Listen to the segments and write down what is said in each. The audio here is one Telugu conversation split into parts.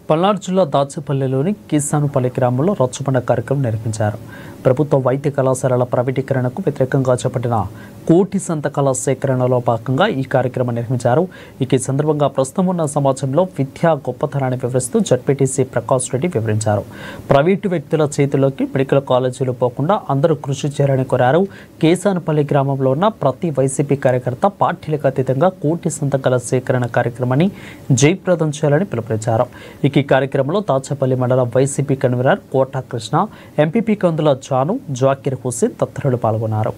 పల్నాడు జిల్లా దాచేపల్లిలోని కిసానుపల్లి గ్రామంలో రచ్చబండ కార్యక్రమం నిర్వహించారు. ప్రభుత్వ వైద్య కళాశాలల ప్రైవేటీకరణకు వ్యతిరేకంగా చేపట్టిన కోటి సంతకాల సేకరణలో భాగంగా ఈ కార్యక్రమం నిర్వహించారు. ఈ సందర్భంగా ప్రస్తుతం ఉన్న సమాజంలో విద్యా గొప్పతనాన్ని వివరిస్తూ జడ్పీటీసీ ప్రకాష్ రెడ్డి వివరించారు. ప్రైవేటు వ్యక్తుల చేతుల్లోకి మెడికల్ కాలేజీలు పోకుండా అందరూ కృషి చేయాలని కోరారు. కిసానుపల్లి గ్రామంలో ఉన్న ప్రతి వైసీపీ కార్యకర్త పార్టీలకు అతీతంగా కోటి సంతకాల సేకరణ కార్యక్రమాన్ని జయప్రదం చేయాలని పిలుపునిచ్చారు. ఈ కార్యక్రమంలో దాచేపల్లి మండల వైసీపీ కన్వీనర్ కోట కృష్ణ, ఎంపీపీ కందుల జాను, జాకీర్ హుస్సేన్ తదితరులు పాల్గొన్నారు.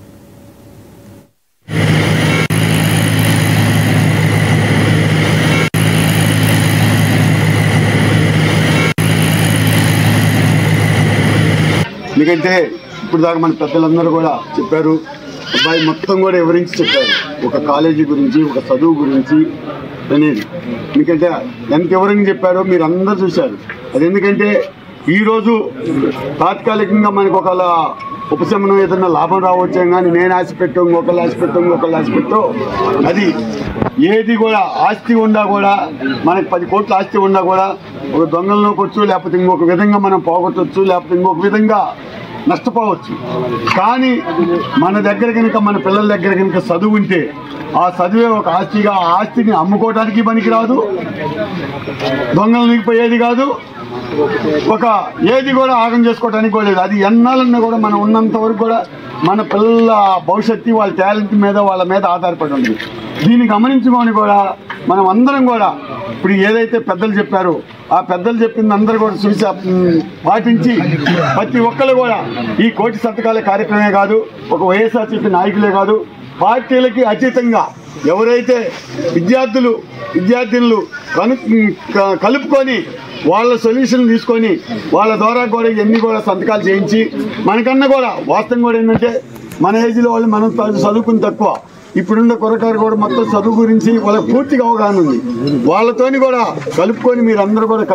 ఎందుకంటే ఇప్పుడు దాకా మన పెద్దలందరూ కూడా చెప్పారు, అబ్బాయి మొత్తం కూడా వివరించి చెప్పారు ఒక కాలేజీ గురించి, ఒక చదువు గురించి అనేది. ఎందుకంటే ఎంత వివరంగా చెప్పారో మీరు అందరూ చూశారు. అది ఎందుకంటే ఈరోజు తాత్కాలికంగా మనకు ఒకళ్ళ ఉపశమనం ఏదైనా లాభం రావచ్చే కానీ నేను ఆశ పెట్టాం, ఒకళ్ళు ఆశ పెట్టాం, ఒకళ్ళు ఆశ పెట్టాం, అది ఏది కూడా ఆస్తి ఉన్నా కూడా మనకు 10 కోట్ల ఆస్తి ఉన్నా కూడా ఒక దొంగలను కొచ్చు, లేకపోతే ఇంకొక విధంగా మనం పోగొట్టవచ్చు, లేకపోతే ఇంకొక విధంగా నష్టపోవచ్చు. కానీ మన దగ్గర కనుక, మన పిల్లల దగ్గర కనుక చదువు ఉంటే ఆ చదువే ఒక ఆస్తిగా, ఆ ఆస్తిని అమ్ముకోవడానికి పనికి రాదు, దొంగలు పోయేది కాదు, ఒక ఏది కూడా ఆగం చేసుకోవడానికి కూడా లేదు. అది ఎన్నాలన్నా కూడా మనం ఉన్నంత వరకు కూడా మన పిల్లల భవిష్యత్తు వాళ్ళ టాలెంట్ మీద, వాళ్ళ మీద ఆధారపడి ఉంది. దీన్ని గమనించుకొని కూడా మనం అందరం కూడా ఇప్పుడు ఏదైతే పెద్దలు చెప్పారో ఆ పెద్దలు చెప్పింది అందరూ కూడా చూసి పాటించి ప్రతి ఒక్కరు కూడా ఈ కోటి సంతకాల కార్యక్రమమే కాదు, ఒక వైఎస్ఆర్సీపీ నాయకులే కాదు, పార్టీలకి అతీతంగా ఎవరైతే విద్యార్థులు కలుపుకొని వాళ్ళ సొల్యూషన్ తీసుకొని వాళ్ళ ద్వారా కూడా ఇవన్నీ కూడా సంతకాలు చేయించి, మనకన్నా కూడా వాస్తవం కూడా ఏంటంటే మన ఏజ్లో వాళ్ళు మనం చదువుకుని తక్కువ, ఇప్పుడున్న కుర్రకారు కూడా మొత్తం చదువు గురించి వాళ్ళకి పూర్తిగా అవగాహన ఉంది. వాళ్ళతోని కూడా కలుపుకొని మీరందరూ కూడా